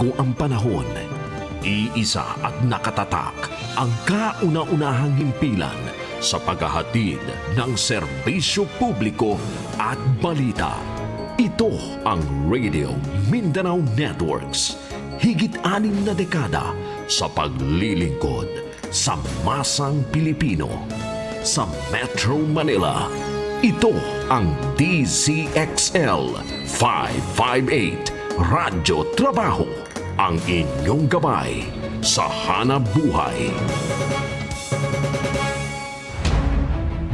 Bago ang panahon, iisa at nakatatak ang kauna-unahang himpilan sa paghahatid ng serbisyo publiko at balita. Ito ang Radio Mindanao Networks. Higit 6 na dekada sa paglilingkod sa masang Pilipino. Sa Metro Manila, ito ang DZXL 558 Radyo Trabaho, ang inyong gabay sa hanap buhay.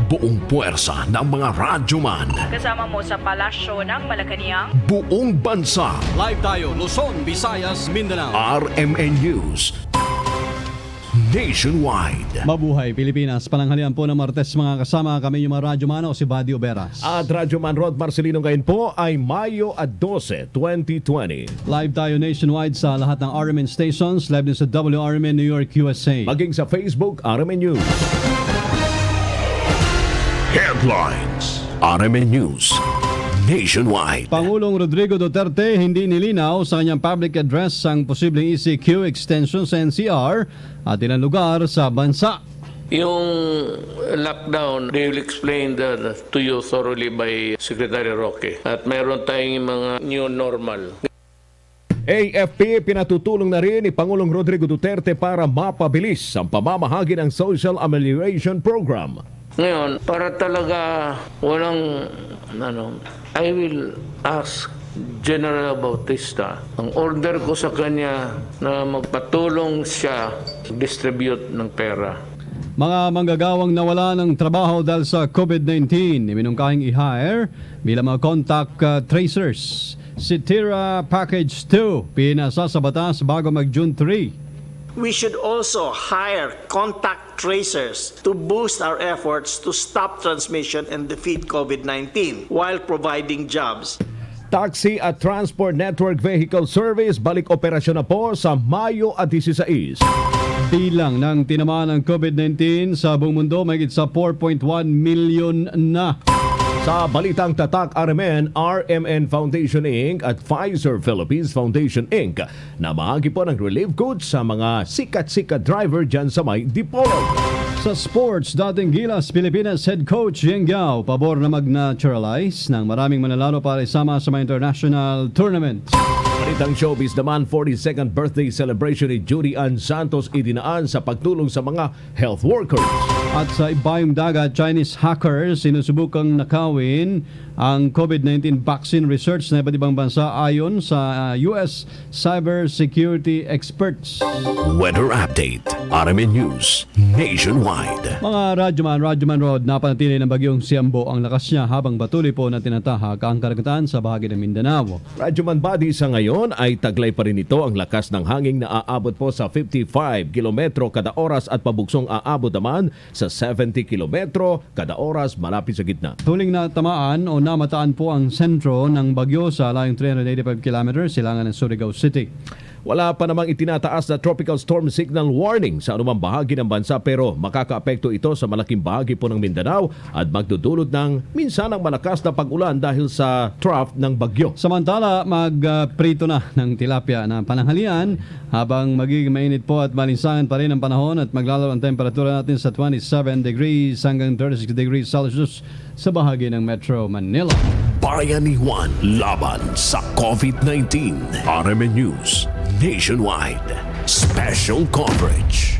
Buong puwersa ng mga radyoman. Kasama mo sa palasyo ng Malacanang. Buong bansa. Live tayo, Luzon, Visayas, Mindanao. RMN News. Nationwide. Mabuhay Pilipinas, pananghalian po ng Martes mga kasama kami yung mga radyomano, si Buddy Oberas. At Radyoman Rod Marcelino ngayon po ay Mayo 12, 2020. Live tayo nationwide sa lahat ng RMN stations, live din sa WRMN New York, USA. Maging sa Facebook, RMN News. Headlines. RMN News. Nationwide. Pangulong Rodrigo Duterte hindi nilinaw sa kanyang public address ang posibleng ECQ extension sa NCR at ilang lugar sa bansa. Yung lockdown, they will explain that to you thoroughly by Secretary Roque. At mayroon tayong mga new normal. AFP pinatutulong na rin ni Pangulong Rodrigo Duterte para mapabilis ang pamamahagi ng Social Amelioration Program. Ngayon, para talaga walang, I will ask General Bautista, ang order ko sa kanya na magpatulong siya distribute ng pera. Mga manggagawang nawala ng trabaho dahil sa COVID-19, iminungkahing i-hire bilang mga contact tracers. Si Tira Package 2, pinasa sa batas bago mag-June 3. We should also hire contact tracers to boost our efforts to stop transmission and defeat COVID-19 while providing jobs. Taxi at Transport Network Vehicle Service balik operasyon na po sa Mayo 16. Bilang ng tinamaan ng COVID-19 sa buong mundo, mahigit sa 4.1 million na. Sa balitang tatak RMN Foundation Inc. at Pfizer Philippines Foundation Inc. na mahagi po ng relief goods sa mga sikat-sikat driver dyan sa may Dipolog. Sa sports, dating Gilas Pilipinas head coach Yeng Giao, pabor na mag-naturalize ng maraming manlalaro para isama sa mga international tournaments. Balitang showbiz naman, 42nd birthday celebration ni Judy Ann Santos idinaan sa pagtulong sa mga health workers. At sa ibayong dagat, Chinese hackers sinusubukang nakawin ang COVID-19 vaccine research na iba't ibang bansa ayon sa US cybersecurity experts. Weather update. RMN News. Nationwide. Mga Radyoman Road, napanatili ng bagyong Siambo ang lakas niya habang patuloy po na tinatahak ang karagatan sa bahagi ng Mindanao. Radyoman Body sa ngayon ay taglay pa rin ito ang lakas ng hangin na aabot po sa 55 kilometro kada oras at pabuksong aabot naman sa 70 kilometro kada oras malapit sa gitna. Tuling na tamaan o namataan po ang sentro ng bagyo sa layong 385 kilometers silangan ng Surigao City. Wala pa namang itinataas na tropical storm signal warning sa anumang bahagi ng bansa pero makakaapekto ito sa malaking bahagi po ng Mindanao at magdudulot ng minsan ang malakas na pag-ulan dahil sa trough ng bagyo. Samantala, magprito na ng tilapia na pananghalian habang magiging mainit po at malinsangan pa rin ang panahon at maglalaro ang temperatura natin sa 27 degrees hanggang 36 degrees Celsius sa bahagi ng Metro Manila. Bayanihan laban sa COVID-19. RMN News. Nationwide. Special coverage.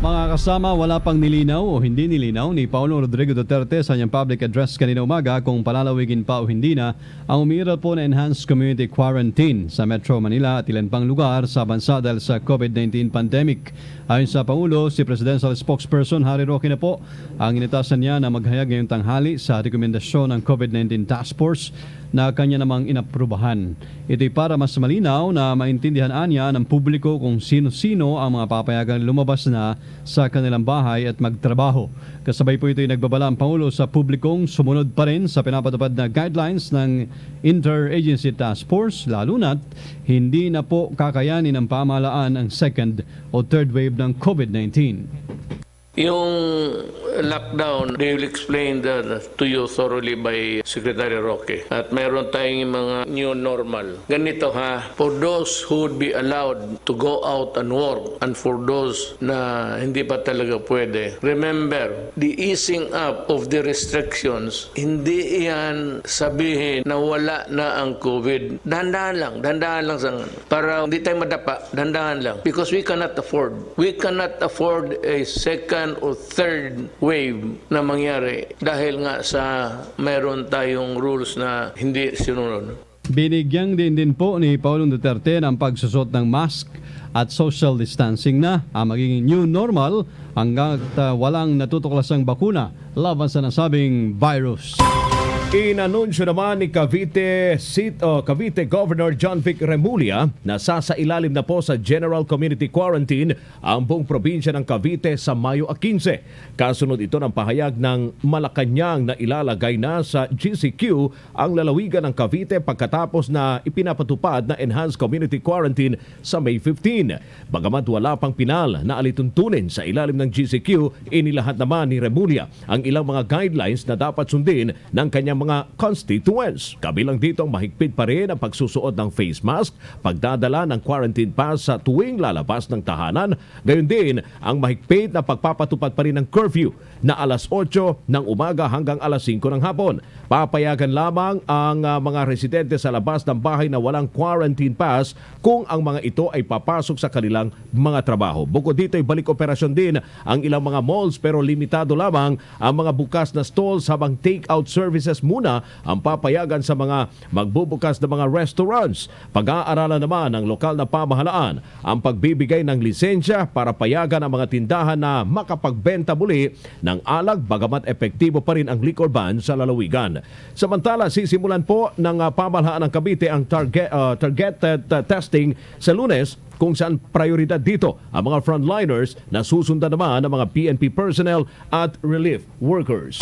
Mga kasama, wala pang nilinaw o hindi nilinaw ni Pangulong Rodrigo Duterte sa kanyang public address kanina umaga kung palalawigin pa o hindi na ang umiiral po na enhanced community quarantine sa Metro Manila at ilan pang lugar sa bansa dahil sa COVID-19 pandemic. Ayon sa Pangulo, si Presidential Spokesperson Harry Roque na po ang initasan niya na maghayag ngayong tanghali sa rekomendasyon ng COVID-19 Task Force na kanya namang inaprubahan. Ito'y para mas malinaw na maintindihan niya ng publiko kung sino-sino ang mga papayagang lumabas na sa kanilang bahay at magtrabaho. Kasabay po ito'y nagbabala ang Pangulo sa publikong sumunod pa rin sa pinapatupad na guidelines ng Interagency Task Force, lalo na't hindi na po kakayanin ng pamahalaan ang second o third wave ng COVID-19. Yung lockdown, they will explain that to you thoroughly by Secretary Roque. At mayroon tayong mga new normal. Ganito ha, for those who would be allowed to go out and work and for those na hindi pa talaga pwede, remember, the easing up of the restrictions, hindi yan sabihin na wala na ang COVID. Dahan-dahan lang para hindi tayo madapa, dahan-dahan lang. Because we cannot afford a second or third wave na mangyari dahil nga sa mayroon tayong rules na hindi sinunod. Binigyang din po ni Paulong Duterte ng pagsusot ng mask at social distancing na ang magiging new normal hanggang walang natutuklasang bakuna laban sa nasabing virus. Inanunsyo naman ni Cavite Governor John Vic Remulla na sasailalim na po sa General Community Quarantine ang buong probinsya ng Cavite sa Mayo 15. Kasunod ito ng pahayag ng Malacanang na ilalagay na sa GCQ ang lalawigan ng Cavite pagkatapos na ipinapatupad na Enhanced Community Quarantine sa May 15. Bagamat wala pang pinal na alituntunin sa ilalim ng GCQ, inilahat naman ni Remulla ang ilang mga guidelines na dapat sundin ng kanyang mga constituents. Kabilang dito ang mahigpit pa rin ang pagsusuot ng face mask, pagdadala ng quarantine pass sa tuwing lalabas ng tahanan, gayon din ang mahigpit na pagpapatupad pa rin ng curfew na alas 8 ng umaga hanggang alas 5 ng hapon. Papayagan lamang ang mga residente sa labas ng bahay na walang quarantine pass kung ang mga ito ay papasok sa kanilang mga trabaho. Bukod dito ay balik operasyon din ang ilang mga malls pero limitado lamang ang mga bukas na stalls habang take-out services muna ang papayagan sa mga magbubukas na mga restaurants. Pag-aaralan naman ng lokal na pamahalaan ang pagbibigay ng lisensya para payagan ang mga tindahan na makapagbenta muli ng alak bagamat epektibo pa rin ang liquor ban sa lalawigan. Samantala, sisimulan po ng pamahalaan ng Cavite ang targeted testing sa Lunes kung saan prioridad dito ang mga frontliners na susundan naman ng mga PNP personnel at relief workers.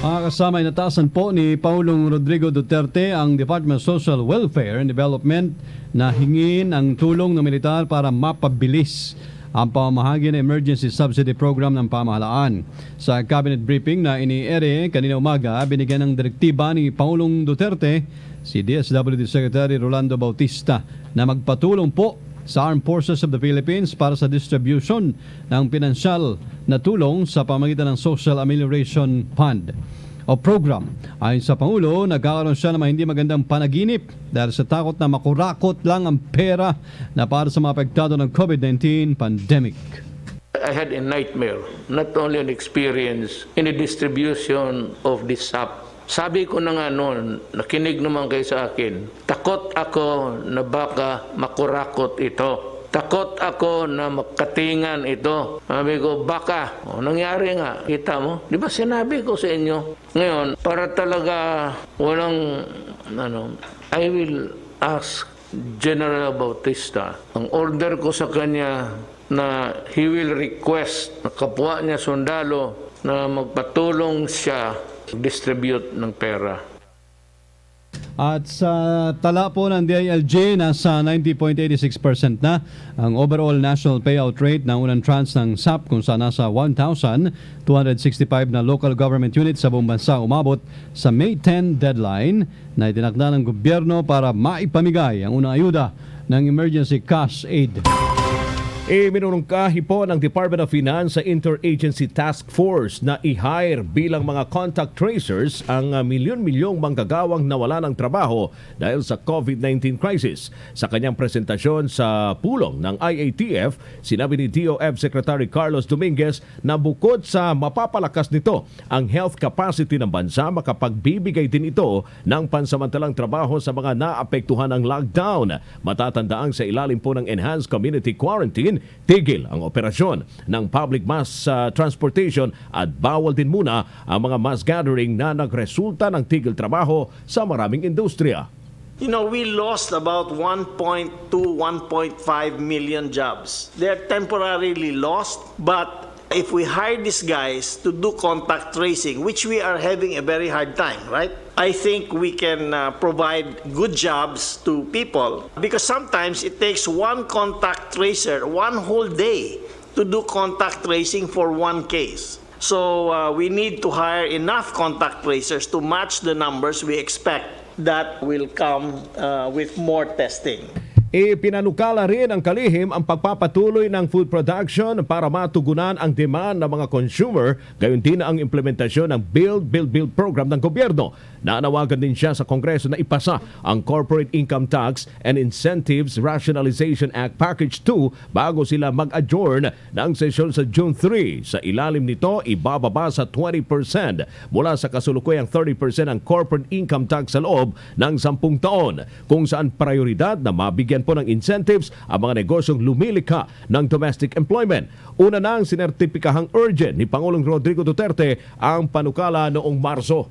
Kasama inatasan po ni Pangulong Rodrigo Duterte ang Department of Social Welfare and Development na hingin ang tulong ng militar para mapabilis ang pamamahagi ng Emergency Subsidy Program ng pamahalaan. Sa cabinet briefing na iniere kanina umaga, binigyan ng direktiba ni Pangulong Duterte si DSWD Secretary Rolando Bautista na magpatulong po sa Armed Forces of the Philippines para sa distribution ng pinansyal na tulong sa pamagitan ng Social Amelioration Fund o program. Ayon sa Pangulo, nagkakaroon siya ng hindi magandang panaginip dahil sa takot na makurakot lang ang pera na para sa mga apektado ng COVID-19 pandemic. I had a nightmare, not only an experience in the distribution of this SAP. Sabi ko na nga noon, nakinig naman kayo sa akin, takot ako na baka makurakot ito. Takot ako na makatingan ito. Sabi ko, baka. Nangyari nga, kita mo. Di ba sinabi ko sa inyo? Ngayon, para talaga walang, I will ask General Bautista, ang order ko sa kanya na he will request na kapwa niya sundalo na magpatulong siya distribute ng pera. At sa tala po ng DILG, nasa 90.86% na ang overall national payout rate ng unang tranche ng SAP kung saan nasa 1,265 na local government units sa buong bansa umabot sa May 10 deadline na itinakda ng gobyerno para maipamigay ang unang ayuda ng Emergency Cash Aid. Minunungkahi po ng Department of Finance sa Interagency Task Force na i-hire bilang mga contact tracers ang milyon-milyong manggagawang nawala ng trabaho dahil sa COVID-19 crisis. Sa kanyang presentasyon sa pulong ng IATF, sinabi ni DOF Secretary Carlos Dominguez na bukod sa mapapalakas nito ang health capacity ng bansa, makapagbibigay din ito ng pansamantalang trabaho sa mga naapektuhan ng lockdown. Matatandaang sa ilalim po ng Enhanced Community Quarantine, tigil ang operasyon ng public mass transportation at bawal din muna ang mga mass gathering na nagresulta ng tigil trabaho sa maraming industriya. You know, we lost about 1.2, 1.5 million jobs. They're temporarily lost, but if we hire these guys to do contact tracing, which we are having a very hard time, right? I think we can provide good jobs to people because sometimes it takes one contact tracer one whole day to do contact tracing for one case. So we need to hire enough contact tracers to match the numbers we expect that will come with more testing. Ipinanukala rin ang kalihim ang pagpapatuloy ng food production para matugunan ang demand ng mga consumer, gayon din ang implementasyon ng Build program ng gobyerno. Nanawagan din siya sa Kongreso na ipasa ang Corporate Income Tax and Incentives Rationalization Act Package 2 bago sila mag-adjourn ng sesyon sa June 3. Sa ilalim nito, ibababa sa 20% mula sa kasulukuyang 30% ang corporate income tax sa loob ng 10 taon, kung saan prioridad na mabigyan po ng incentives ang mga negosyong lumilikha ng domestic employment. Una nang sinertipikahang urgent ni Pangulong Rodrigo Duterte ang panukala noong Marso.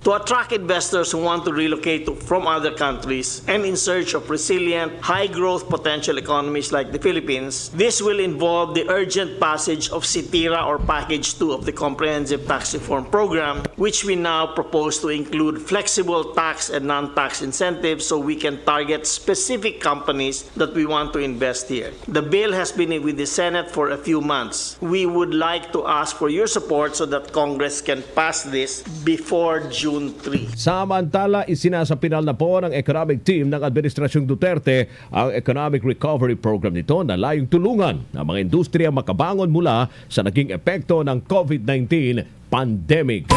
To attract investors who want to relocate from other countries and in search of resilient, high-growth potential economies like the Philippines, this will involve the urgent passage of SITIRA or Package 2 of the Comprehensive Tax Reform Program, which we now propose to include flexible tax and non-tax incentives so we can target specific companies that we want to invest here. The bill has been with the Senate for a few months. We would like to ask for your support so that Congress can pass this before June 3. Samantala, isinasapinal na po ng economic team ng Administrasyong Duterte ang economic recovery program nito na layong tulungan ang mga industriya makabangon mula sa naging epekto ng COVID-19 pandemic.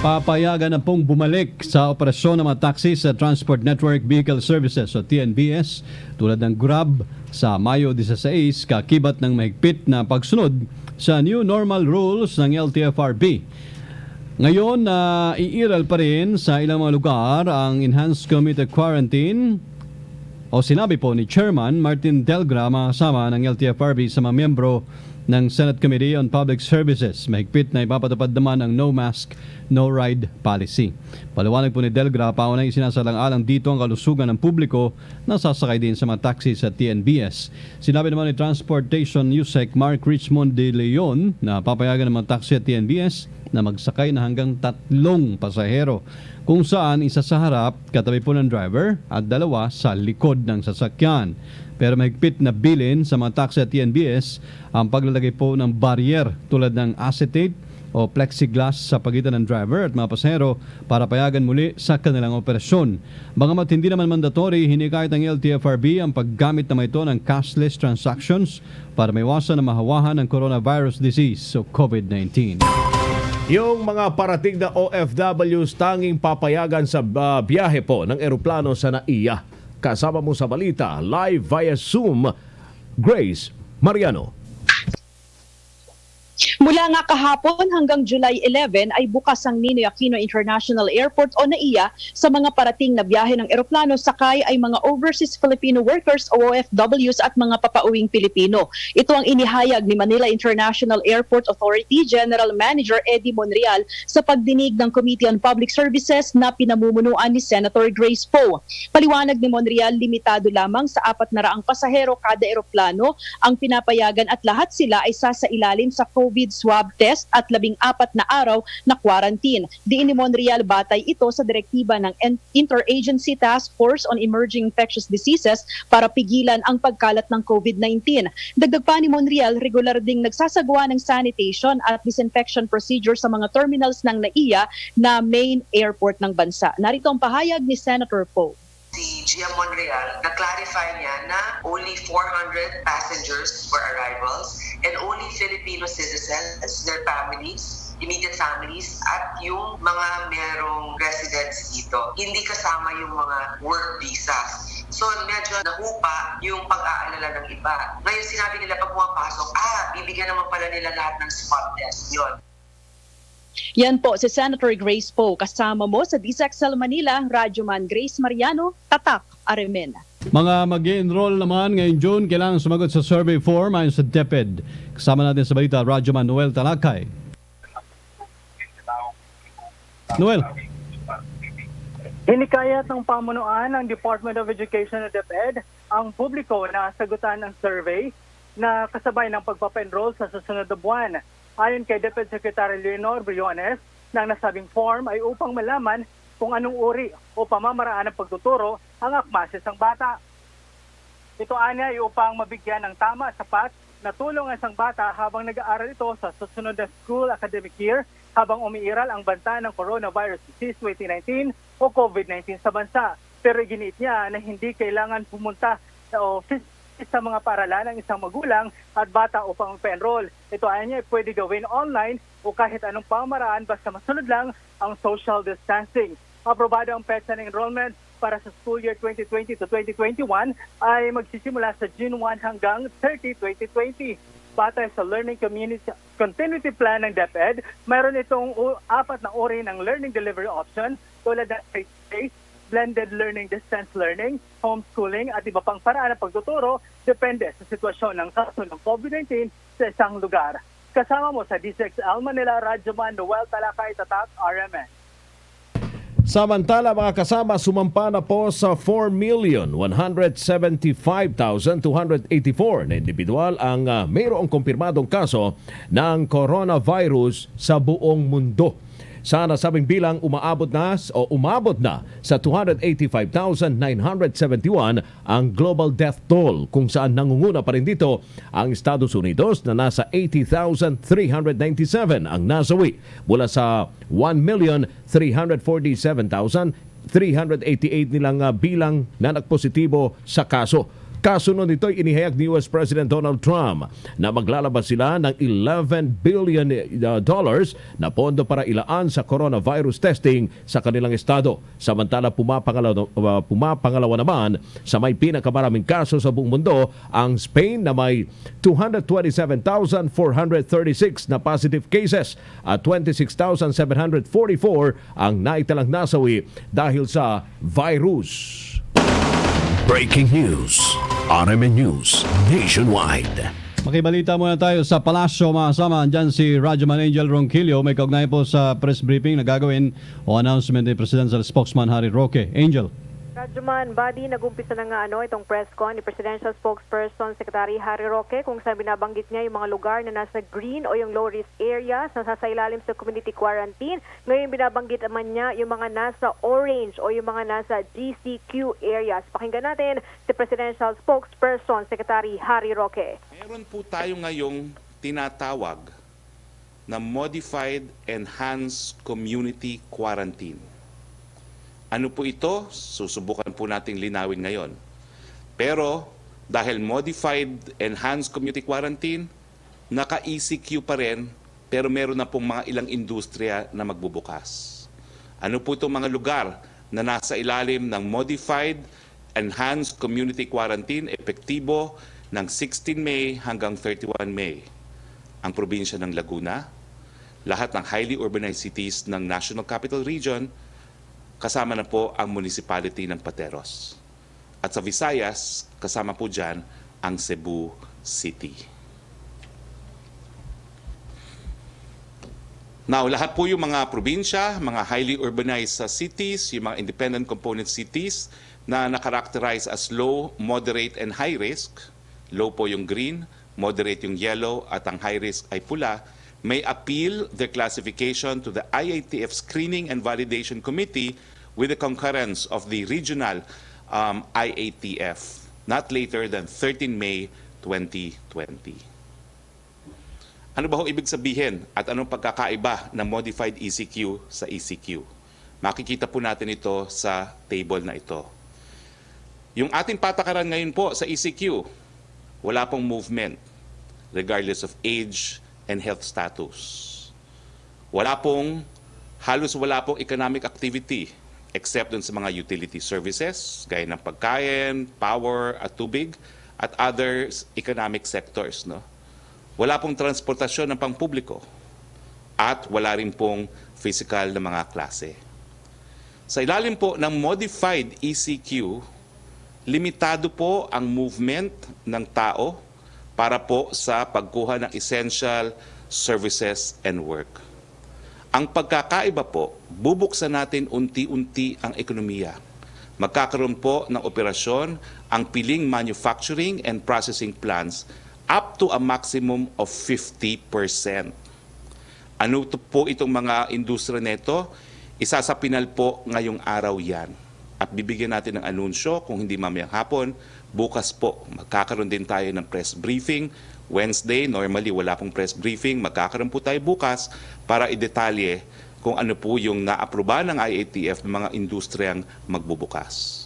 Papayagan na pong bumalik sa operasyon ng mga taxi sa Transport Network Vehicle Services o TNVS tulad ng Grab sa Mayo 16 kakibat ng mahigpit na pagsunod sa new normal rules ng LTFRB. Ngayon, iiral pa rin sa ilang mga lugar ang Enhanced Commuter Quarantine o sinabi po ni Chairman Martin Delgra kasama ng LTFRB sa mga miyembro ng Senate Committee on Public Services. Mahigpit na ipapatupad naman ang no mask, no ride policy. Paliwanag po ni Delgra, paunang isinasalang-alang dito ang kalusugan ng publiko na sasakay din sa mga taxi sa TNVS. Sinabi naman ni Transportation USEC Mark Richmond de Leon na papayagan ng mga taxi at TNVS na magsakay na hanggang 3 pasahero, kung saan isa sa harap, katabi po ng driver, at 2 sa likod ng sasakyan. Pero mahigpit na bilin sa mga taxi at TNVS ang paglalagay po ng barrier tulad ng acetate o plexiglass sa pagitan ng driver at mga pasahero para payagan muli sa kanilang operasyon. Bagamat hindi naman mandatory, hinikayat ng LTFRB ang paggamit naman ito ng cashless transactions para maiwasan na mahawahan ng coronavirus disease o COVID-19. Yung mga parating na OFWs tanging papayagan sa biyahe po ng eroplano sa NAIA. Kasama mo sa balita, live via Zoom, Grace Mariano. Mula nga kahapon hanggang July 11 ay bukas ang Ninoy Aquino International Airport o NAIA sa mga parating na biyahe ng eroplano, sakay ay mga overseas Filipino workers o OFWs at mga papauwing Pilipino. Ito ang inihayag ni Manila International Airport Authority General Manager Eddie Monreal sa pagdinig ng Committee on Public Services na pinamumunuan ni Senator Grace Poe. Paliwanag ni Monreal, limitado lamang sa 400 pasahero kada eroplano ang pinapayagan at lahat sila ay sasailalim sa COVID swab test at 14 na araw na quarantine. Diin ni Monreal, batay ito sa direktiba ng Interagency Task Force on Emerging Infectious Diseases para pigilan ang pagkalat ng COVID-19. Dagdag pa ni Monreal, regular ding nagsasagawa ng sanitation at disinfection procedure sa mga terminals ng NAIA na main airport ng bansa. Narito ang pahayag ni Senator Poe. Si Gia Monreal, na-clarify niya na only 400 passengers for arrivals and only Filipino citizens, their families, immediate families, at yung mga merong residents dito. Hindi kasama yung mga work visas. So medyo nahupa yung pag-aalala ng iba. Ngayon sinabi nila pag pumapasok, bibigyan naman pala nila lahat ng spot test. Yun. Yan po si Senator Grace Poe. Kasama mo sa DZXL Manila, Radyoman Grace Mariano, Tatak, RMN. Mga mag-enroll naman ngayong June, kailangan sumagot sa survey form ayon sa DepEd. Kasama natin sa balita, Radyoman Noel Talakay. Noel. Hinikayat ng pamunuan ng Department of Education at DepEd ang publiko na sagutan ng survey na kasabay ng pagpapa-enroll sa susunod na buwan. Ayon kay DepEd Secretary Leonor Briones, na nasabing form ay upang malaman kung anong uri o pamamaraan ng pagtuturo ang akma sa isang bata. Ito ay upang mabigyan ng tama at sapat na tulong ang isang bata habang nag-aaral ito sa susunod na school academic year habang umiiral ang banta ng coronavirus disease 2019 o COVID-19 sa bansa. Pero giniit niya na hindi kailangan pumunta sa mga paaralan ng isang magulang at bata upang pa-enroll. Ito ay niya pwede gawin online o kahit anong pamaraan basta masunod lang ang social distancing. Aprobado ang petsa ng enrollment para sa school year 2020 to 2021 ay magsisimula sa June 1 hanggang 30, 2020. Batay sa Learning Continuity Plan ng DepEd, mayroon itong 4 na uri ng learning delivery option tulad ng face-to-face, blended learning, distance learning, homeschooling at iba pang paraan ng pagtuturo depende sa sitwasyon ng kaso ng COVID-19 sa isang lugar. Kasama mo sa DCXL Manila, Radyoman Noel Talakay, Tatak, RMN. Samantala mga kasama, sumampa na po sa 4,175,284 na individual ang mayroong kumpirmadong kaso ng coronavirus sa buong mundo. Sa nasabing bilang umabot na sa 285,971 ang global death toll, kung saan nangunguna pa rin dito ang Estados Unidos na nasa 80,397 ang nasawi mula sa 1,347,388 nilang bilang na nagpositibo sa kaso. Kasunod nito ay inihayag ni US President Donald Trump na maglalabas sila ng $11 billion na pondo para ilaan sa coronavirus testing sa kanilang estado. Samantala pumapangalawa naman sa may pinakamaraming kaso sa buong mundo ang Spain na may 227,436 na positive cases at 26,744 ang naitalang nasawi dahil sa virus. Breaking news. RMN News Nationwide. Makibalita muna tayo sa Palasyo, mga kasama. Andyan si Radyoman Angel Ronquillo. May kaugnay po sa press briefing na gagawin o announcement ni Presidential Spokesman Harry Roque. Angel. Radyoman, Buddy, nag-umpisa na nga itong press con ni Presidential Spokesperson Secretary Harry Roque kung saan binabanggit niya yung mga lugar na nasa green o yung low-risk areas na sasailalim sa community quarantine. Ngayon binabanggit naman niya yung mga nasa orange o yung mga nasa GCQ areas. Pakinggan natin si Presidential Spokesperson Secretary Harry Roque. Meron po tayo ngayong tinatawag na Modified Enhanced Community Quarantine. Ano po ito? Susubukan po nating linawin ngayon. Pero dahil Modified Enhanced Community Quarantine, naka-ECQ pa rin, pero meron na pong mga ilang industriya na magbubukas. Ano po itong mga lugar na nasa ilalim ng Modified Enhanced Community Quarantine, epektibo ng 16 May hanggang 31 May? Ang probinsya ng Laguna, lahat ng highly urbanized cities ng National Capital Region, kasama na po ang municipality ng Pateros. At sa Visayas, kasama po dyan ang Cebu City. Now, lahat po yung mga probinsya, mga highly urbanized cities, yung mga independent component cities na nakarakterize as low, moderate, and high risk. Low po yung green, moderate yung yellow, at ang high risk ay pula, may appeal their classification to the IATF Screening and Validation Committee with the concurrence of the regional IATF, not later than 13 May 2020. Ano ba ho ibig sabihin at anong pagkakaiba ng modified ECQ sa ECQ? Makikita po natin ito sa table na ito. Yung ating patakaran ngayon po sa ECQ, wala pong movement regardless of age and health status. Halos wala pong economic activity except dun sa mga utility services, gaya ng pagkain, power at tubig, at other economic sectors. No? Wala pong transportasyon ng pangpubliko at wala rin pong physical na mga klase. Sa ilalim po ng modified ECQ, limitado po ang movement ng tao para po sa pagkuha ng essential services and work. Ang pagkakaiba po, bubuksan natin unti-unti ang ekonomiya. Magkakaroon po ng operasyon ang piling manufacturing and processing plants up to a maximum of 50%. Ano po itong mga industriya neto? Isasapinal po ngayong araw yan. at bibigyan natin ng anunsyo kung hindi mamayang hapon. Bukas po, magkakaroon din tayo ng press briefing. Wednesday, normally wala pong press briefing. Magkakaroon po tayo bukas para idetalye kung ano po yung naapruba ng IATF ng mga industriyang magbubukas.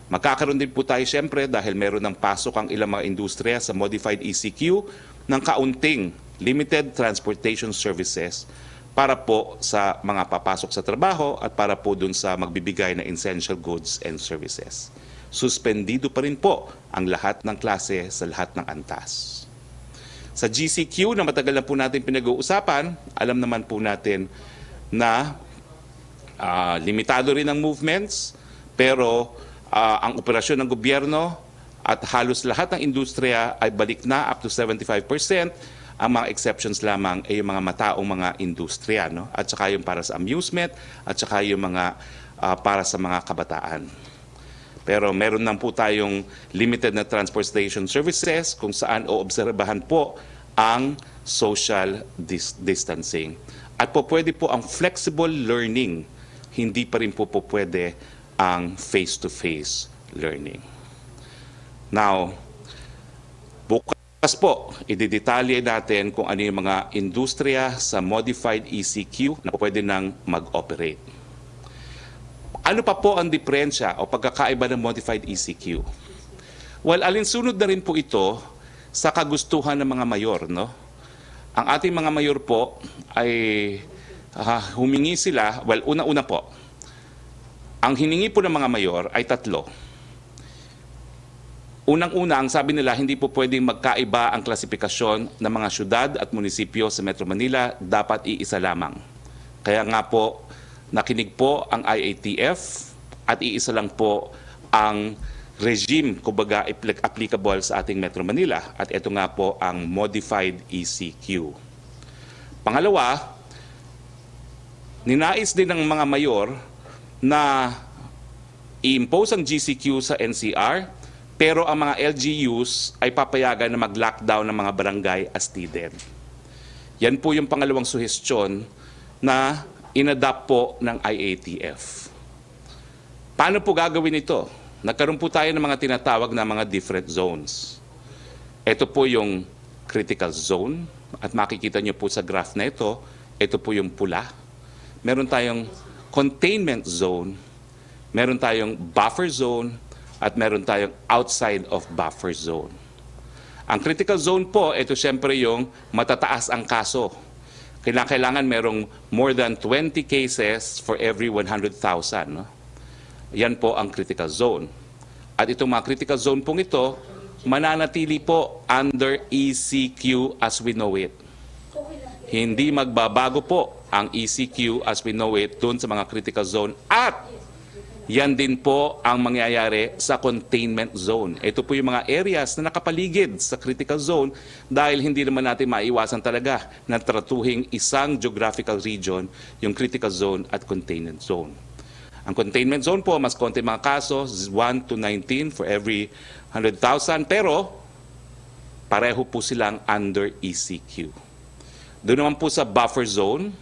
Magkakaroon din po tayo siyempre dahil meron ng pasok ang ilang mga industriya sa Modified ECQ ng kaunting limited transportation services para po sa mga papasok sa trabaho at para po dun sa magbibigay ng essential goods and services. Suspendido pa rin po ang lahat ng klase sa lahat ng antas. Sa GCQ na matagal na po natin pinag-uusapan, alam naman po natin na limitado rin ang movements, pero ang operasyon ng gobyerno at halos lahat ng industriya ay balik na up to 75%. Ang mga exceptions lamang ay yung mga mataong mga industriya, no? At saka yung para sa amusement at saka yung mga para sa mga kabataan. Pero meron lang po tayong limited na transportation services kung saan oobserbahan po ang social distancing. At po pwede po ang flexible learning, hindi pa rin po pwede ang face-to-face learning. Now, bukas po, ididetalye natin kung ano yung mga industriya sa Modified ECQ na pwede nang mag-operate. Ano pa po ang diferensya o pagkakaiba ng Modified ECQ? Well, alinsunod na rin po ito sa kagustuhan ng mga mayor, no? Ang ating mga mayor po ay humingi sila, well, una-una po, ang hiningi po ng mga mayor ay tatlo. Unang-una, ang sabi nila, hindi po pwedeng magkaiba ang klasifikasyon ng mga syudad at munisipyo sa Metro Manila, dapat iisa lamang. Kaya nga po, nakinig po ang IATF at iisa lang po ang regime, kumbaga, applicable sa ating Metro Manila. At ito nga po ang Modified ECQ. Pangalawa, ninais din ng mga mayor na i-impose ang GCQ sa NCR, pero ang mga LGUs ay papayagan na mag-lockdown ng mga barangay as needed. Yan po yung pangalawang suhestyon na inadapt po ng IATF. Paano po gagawin ito? Nagkaroon po tayo ng mga tinatawag na mga different zones. Ito po yung critical zone at makikita nyo po sa graph na ito po yung pula. Meron tayong containment zone, meron tayong buffer zone, at meron tayong outside of buffer zone. Ang critical zone po, ito siyempre yung matataas ang kaso. Kailangan merong more than 20 cases for every 100,000. No? Yan po ang critical zone. At itong mga critical zone pong ito, mananatili po under ECQ as we know it. Hindi magbabago po ang ECQ as we know it doon sa mga critical zone. At yan din po ang mangyayari sa containment zone. Ito po yung mga areas na nakapaligid sa critical zone dahil hindi naman natin maiwasan talaga na tratuhing isang geographical region, yung critical zone at containment zone. Ang containment zone po, mas konti mga kaso, 1 to 19 for every 100,000, pero pareho po silang under ECQ. Doon naman po sa buffer zone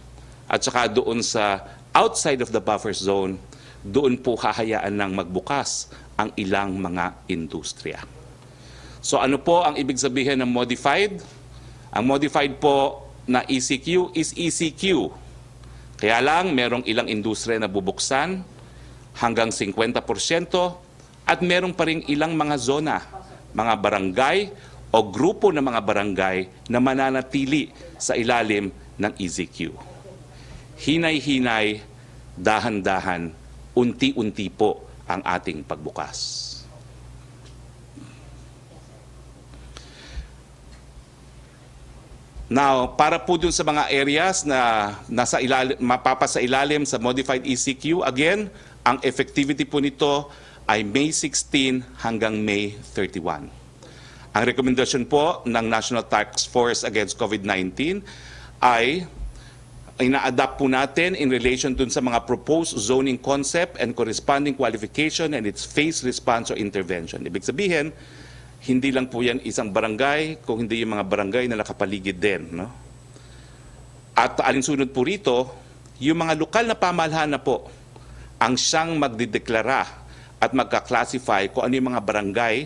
at saka doon sa outside of the buffer zone, doon po hahayaan ng magbukas ang ilang mga industriya. So ano po ang ibig sabihin ng modified? Ang modified po na ECQ is ECQ. Kaya lang merong ilang industriya na bubuksan hanggang 50% at merong pa ring ilang mga zona, mga barangay o grupo ng mga barangay na mananatili sa ilalim ng ECQ. Hinay-hinay, dahan-dahan, unti-unti po ang ating pagbukas. Now, para po dun sa mga areas na mapapasa ilalim sa Modified ECQ, again, ang effectivity po nito ay May 16 hanggang May 31. Ang rekomendasyon po ng National Task Force Against COVID-19 ay ina-adapt po natin in relation dun sa mga proposed zoning concept and corresponding qualification and its phase response or intervention. Ibig sabihin, hindi lang po yan isang barangay, kung hindi yung mga barangay na nakapaligid din. No? At alinsunod po rito, yung mga lokal na pamahalaan na po ang siyang magdideklara at magka-classify kung ano yung mga barangay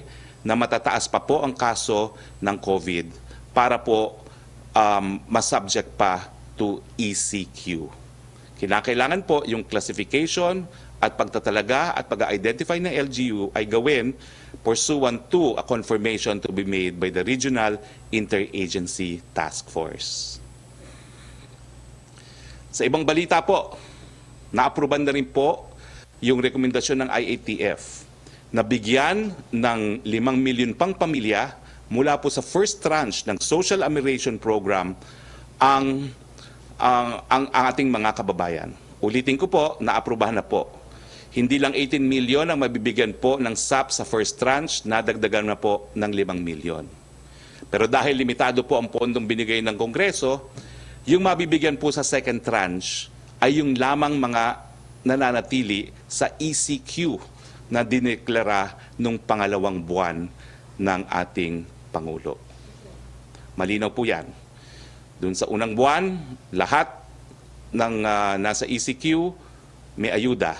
na matataas pa po ang kaso ng COVID para po masubject pa to ECQ. Kinakailangan po yung classification at pagtatalaga at pag-identify ng LGU ay gawin pursuant to a confirmation to be made by the Regional Interagency Task Force. Sa ibang balita po, naapruban na rin po yung rekomendasyon ng IATF na bigyan ng 5 milyon pang pamilya mula po sa first tranche ng Social Amelioration Program ang ating mga kababayan. Ulitin ko po, naaprubahan na po. Hindi lang 18 milyon ang mabibigyan po ng SAP sa first tranche, nadagdagan na po ng 5 milyon. Pero dahil limitado po ang pondong binigay ng Kongreso, yung mabibigyan po sa second tranche ay yung lamang mga nananatili sa ECQ na dineklara nung pangalawang buwan ng ating Pangulo. Malinaw po yan. Doon sa unang buwan, lahat ng nasa ECQ may ayuda.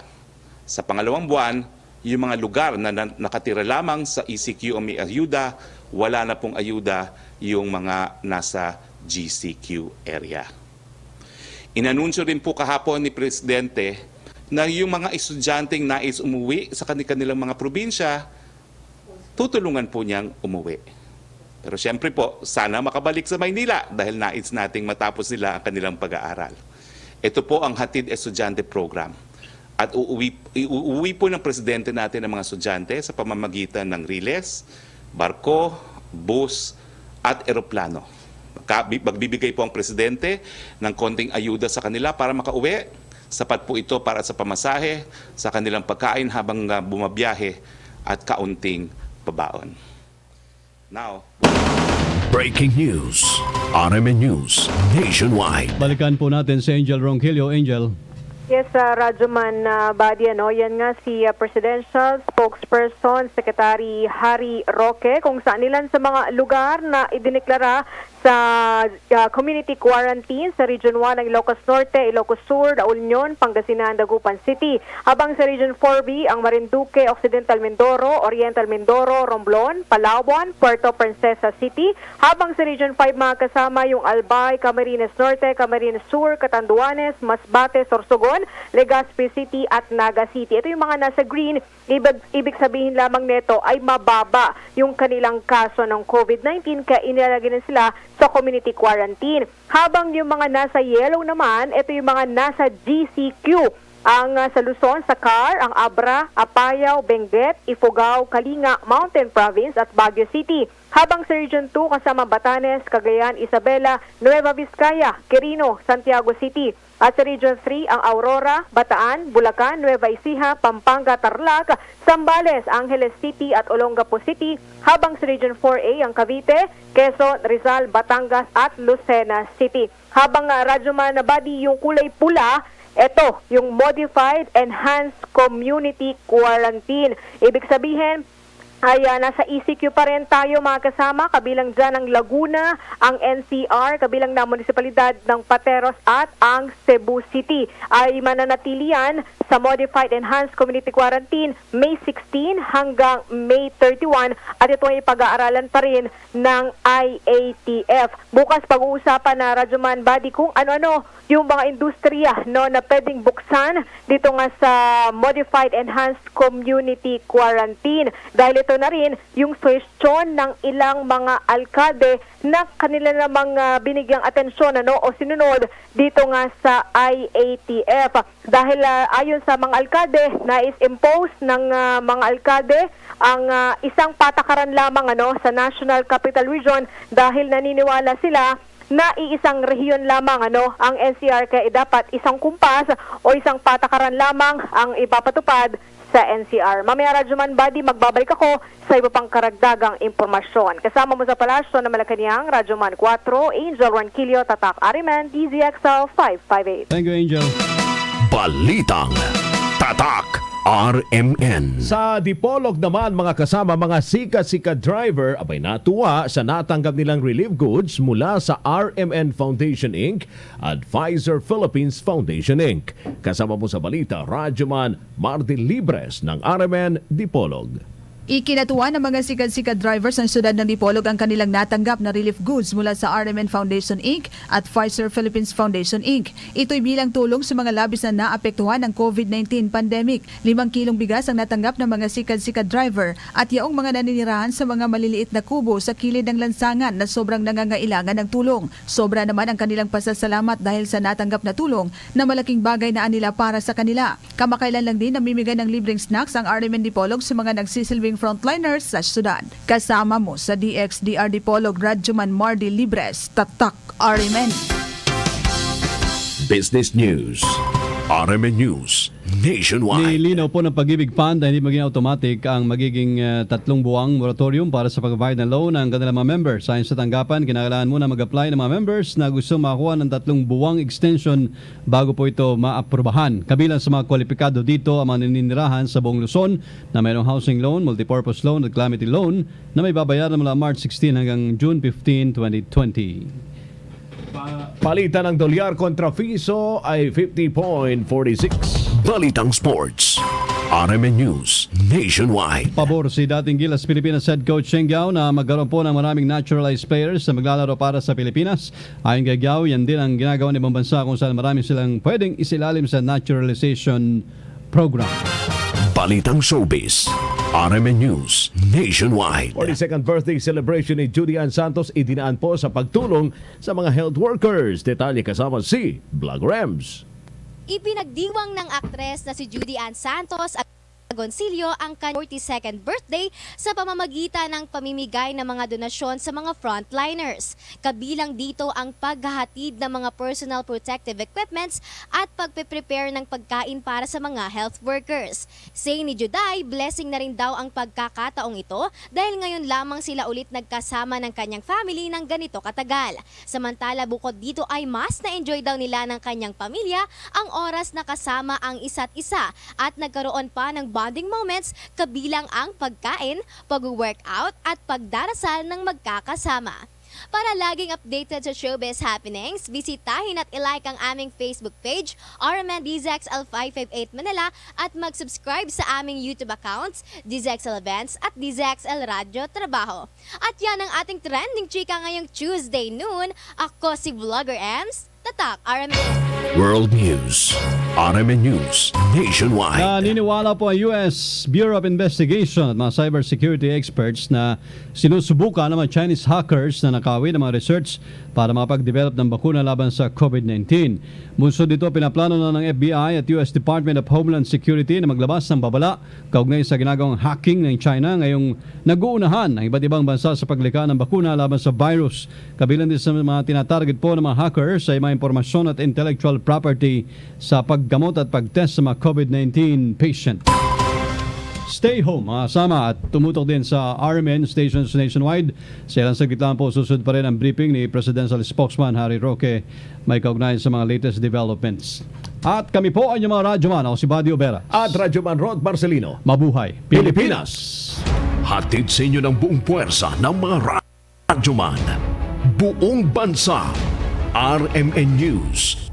Sa pangalawang buwan, yung mga lugar na nakatira lamang sa ECQ o may ayuda, wala na pong ayuda yung mga nasa GCQ area. Inanunsyo rin po kahapon ni Presidente na yung mga estudyanteng nais umuwi sa kanilang mga probinsya, tutulungan po niyang umuwi. Pero siyempre po, sana makabalik sa Maynila dahil nais nating matapos nila ang kanilang pag-aaral. Ito po ang Hatid Estudyante Program. At uuwi po ng Presidente natin ang mga estudyante sa pamamagitan ng riles, barko, bus, at eroplano. Magbibigay po ang Presidente ng konting ayuda sa kanila para makauwi. Sapat po ito para sa pamasahe, sa kanilang pagkain habang bumabiyahe at kaunting pabaon. Now, Breaking news. RMN News Nationwide. Balikan po natin si Angel Ronquillo. Angel. Yes, Radyoman Badi, yan nga si Presidential Spokesperson Secretary Harry Roque kung saan ilan sa mga lugar na idineklara sa community quarantine sa Region 1 ng Ilocos Norte, Ilocos Sur, La Union, Pangasinan, Dagupan City. Habang sa Region 4B, ang Marinduque, Occidental Mindoro, Oriental Mindoro, Romblon, Palawan, Puerto Princesa City. Habang sa Region 5 mga kasama yung Albay, Camarines Norte, Camarines Sur, Catanduanes, Masbate, Sorsogon, Legazpi City at Naga City. Ito yung mga nasa green. Ibig sabihin lamang nito ay mababa yung kanilang kaso ng COVID-19 kaya inilalagay na sila sa community quarantine. Habang yung mga nasa yellow naman, ito yung mga nasa GCQ. Ang sa Luzon, sa Car, ang Abra, Apayao, Benguet, Ifugao, Kalinga, Mountain Province at Baguio City. Habang sa Region 2 kasama Batanes, Cagayan, Isabela, Nueva Vizcaya, Quirino, Santiago City. At sa Region 3 ang Aurora, Bataan, Bulacan, Nueva Ecija, Pampanga, Tarlac, Zambales, Angeles City at Olongapo City. Habang sa Region 4A ang Cavite, Quezon, Rizal, Batangas at Lucena City. Habang Radyoman Badi yung kulay pula, ito, yung Modified Enhanced Community Quarantine. Ibig sabihin, ay nasa ECQ pa rin tayo mga kasama, kabilang dyan ang Laguna, ang NCR, kabilang na munisipalidad ng Pateros at ang Cebu City. Ay mananatili yan sa Modified Enhanced Community Quarantine May 16 hanggang May 31 at ito ay pag-aaralan pa rin ng IATF. Bukas pag-uusapan na Radyoman Badi kung ano-ano yung mga industriya na pwedeng buksan dito nga sa Modified Enhanced Community Quarantine. Dahil ito na rin yung question ng ilang mga alkalde na kanila namang binigyang atensyon o sinunod dito nga sa IATF. Dahil ayon sa mga alkalde, nais-impose ng mga alkalde ang isang patakaran lamang sa National Capital Region dahil naniniwala sila na iisang rehiyon lamang ang NCR kaya dapat isang kumpas o isang patakaran lamang ang ipapatupad sa NCR. Mamaya Radyoman Badi, magbabalik ako sa iba pang karagdagang impormasyon. Kasama mo sa palasyo ng Malacanang, Radyoman 4, Angel Ronquillo, Tatak Ariman, DZXL 558. Thank you, Angel. Balitang Tatak WRMN. Sa Dipolog naman mga kasama mga sika-sika driver abay natuwa sa natanggap nilang relief goods mula sa RMN Foundation Inc. at Pfizer Philippines Foundation Inc. Kasama mo sa balita, Radyoman Martin Libres ng RMN Dipolog. Ikinatuwa ng mga sikat-sikat drivers ng siyudad ng Dipolog ang kanilang natanggap na relief goods mula sa RMN Foundation Inc. at Pfizer Philippines Foundation Inc. Ito'y bilang tulong sa mga labis na naapektuhan ng COVID-19 pandemic. 5 kilong bigas ang natanggap ng mga sikat-sikat driver at yaong mga naninirahan sa mga maliliit na kubo sa kilid ng lansangan na sobrang nangangailangan ng tulong. Sobra naman ang kanilang pasasalamat dahil sa natanggap na tulong na malaking bagay na anila para sa kanila. Kamakailan lang din namimigay ng libreng snacks ang RMN Dipolog sa mga nagsisilbing frontliners sa syudad. Kasama mo sa DXDR Dipolog, Radyoman Mardi Libres, Tatak RMN. Business News. RMN News Nationwide. Nilinaw po ng Pag-ibig Fund na hindi maging automatic ang magiging 3 buwang moratorium para sa pag-provide ng loan ng kanilang mga members. Ayon sa tanggapan, kinakailangan muna mag-apply ng mga members na gusto makakuha ng 3 buwang extension bago po ito maaprubahan. Kabilang sa mga kwalipikado dito ang mga naninirahan sa buong Luzon na mayroong housing loan, multipurpose loan at calamity loan na may babayaran mula March 16 hanggang June 15, 2020. Palitan ng dolyar kontra piso ay 50.46. Balitang Sports. RMN News Nationwide. Pabor si dating Gilas Pilipinas head coach Cheng Giao na magkaroon po ng maraming naturalized players na maglalaro para sa Pilipinas. Ayon kay Giao, yan din ang ginagawa ng ibang bansa kung saan marami silang pwedeng isilalim sa naturalization program. Balitang Showbiz. RMN News Nationwide. 42nd birthday celebration ni Judy Ann Santos idinaan po sa pagtulong sa mga health workers. Detalye kasama si Vlog Rems. Ipinagdiwang ng aktres na si Judy Ann Santos at Agoncillo ang 42nd birthday sa pamamagitan ng pamimigay ng mga donasyon sa mga frontliners. Kabilang dito ang paghahatid ng mga personal protective equipments at pagpe-prepare ng pagkain para sa mga health workers. Say ni Juday, blessing na rin daw ang pagkakataong ito dahil ngayon lamang sila ulit nagkasama ng kanyang family ng ganito katagal. Samantala bukod dito ay mas na-enjoy daw nila ng kanyang pamilya ang oras na kasama ang isa't isa at nagkaroon pa ng bonding moments kabilang ang pagkain, pag-workout at pagdarasal ng magkakasama. Para laging updated sa showbiz happenings, bisitahin at ilike ang aming Facebook page, RMN DZXL558 Manila at mag-subscribe sa aming YouTube accounts, DZXL Events at DZXL Radio Trabaho. At yan ang ating trending chika ngayong Tuesday noon. Ako si Vlogger Ems, Tatak RMN. World News. RMN News Nationwide. Naniniwala po ang US Bureau of Investigation at mga cybersecurity experts na sinusubukan ng mga Chinese hackers na nakawin ng mga research para makapag-develop ng bakuna laban sa COVID-19. Bunsod dito, pinaplano na ng FBI at US Department of Homeland Security na maglabas ng babala kaugnay sa ginagawang hacking ng China ngayong nag-uunahan ang iba't ibang bansa sa paglikha ng bakuna laban sa virus. Kabilang din sa mga tinatarget po ng mga hackers ay mga impormasyon at intellectual property sa paggamot at pagtest sa mga COVID-19 patient. Stay home, mga sama, at tumutok din sa RMN stations nationwide. Sa ilang saglit lang po, susunod pa rin ang briefing ni Presidential Spokesman Harry Roque may kaugnayan sa mga latest developments. At kami po ay yung mga radyoman. Ako si Buddy Oberas. At Radyoman Rod Marcelino. Mabuhay Pilipinas! Hatid sa inyo ng buong puwersa ng mga radyoman. Buong bansa. RMN News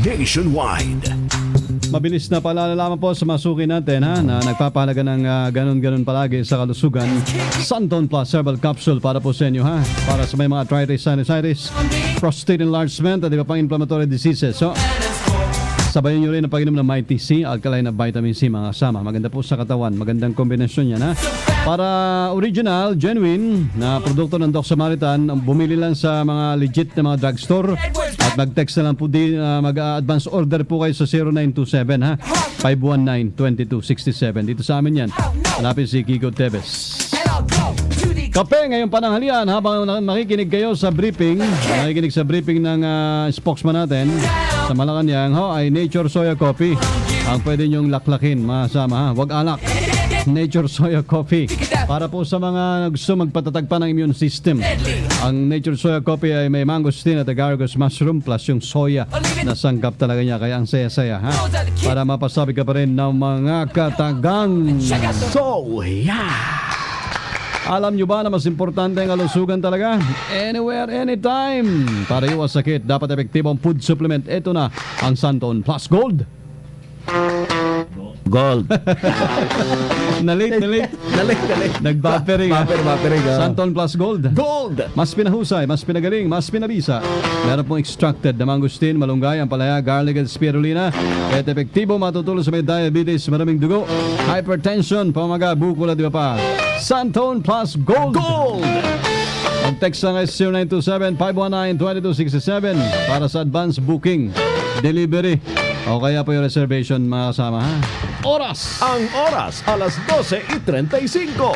Nationwide. Mabilis na paalala po sa masuki natin na nagpapahalaga ng ganun-ganun palagi sa kalusugan. Santon Plus Herbal Capsule para po sa inyo para sa may mga arthritis, sinusitis, prostate enlargement at iba pang inflammatory diseases. So, sabayan nyo rin ang pag-inom ng Mighty C, alkaline na vitamin C mga kasama. Maganda po sa katawan, magandang kombinasyon yan Para original, genuine na produkto ng Doc Samaritan, bumili lang sa mga legit na mga drugstore at mag-text na lang po din, mag-advance order po kayo sa 0927 519-2267. Dito sa amin yan. Hanapin si Kiko Tevez. Kape ngayong pananghalian habang makikinig kayo sa briefing, ng spokesman natin sa Malacanang ay Nature Soya Coffee ang pwede nyong laklakin, masama Huwag alak. Nature Soya Coffee. Para po sa mga gusto magpatatag pa ng immune system. Ang Nature Soya Coffee ay may mangosteen at agaricus mushroom plus yung soya na sangkap talaga niya. Kaya ang saya-saya, ha? Para mapasabi ka pa rin ng mga katagang Soya! Alam nyo ba na mas importante ang kalusugan talaga? Anywhere, anytime. Para iwas sakit, dapat epektibong food supplement. Ito na ang Santon Plus Gold. Gold. Nalit. Nag-buffering. Buffering. Santon Plus Gold. Gold! Mas pinahusay, mas pinagaling, mas pinabisa. Meron pong extracted na mangosteen, malunggay, ampalaya, garlic at spirulina. At epektibo matutulong sa may diabetes, maraming dugo, hypertension, pamaga, bukol at iba pa. Santon Plus Gold! Gold! Ang text ng is 0927-519-2267 para sa advance booking, delivery, o kaya po yung reservation mga kasama, ha? Oras! Ang oras, alas 12:35.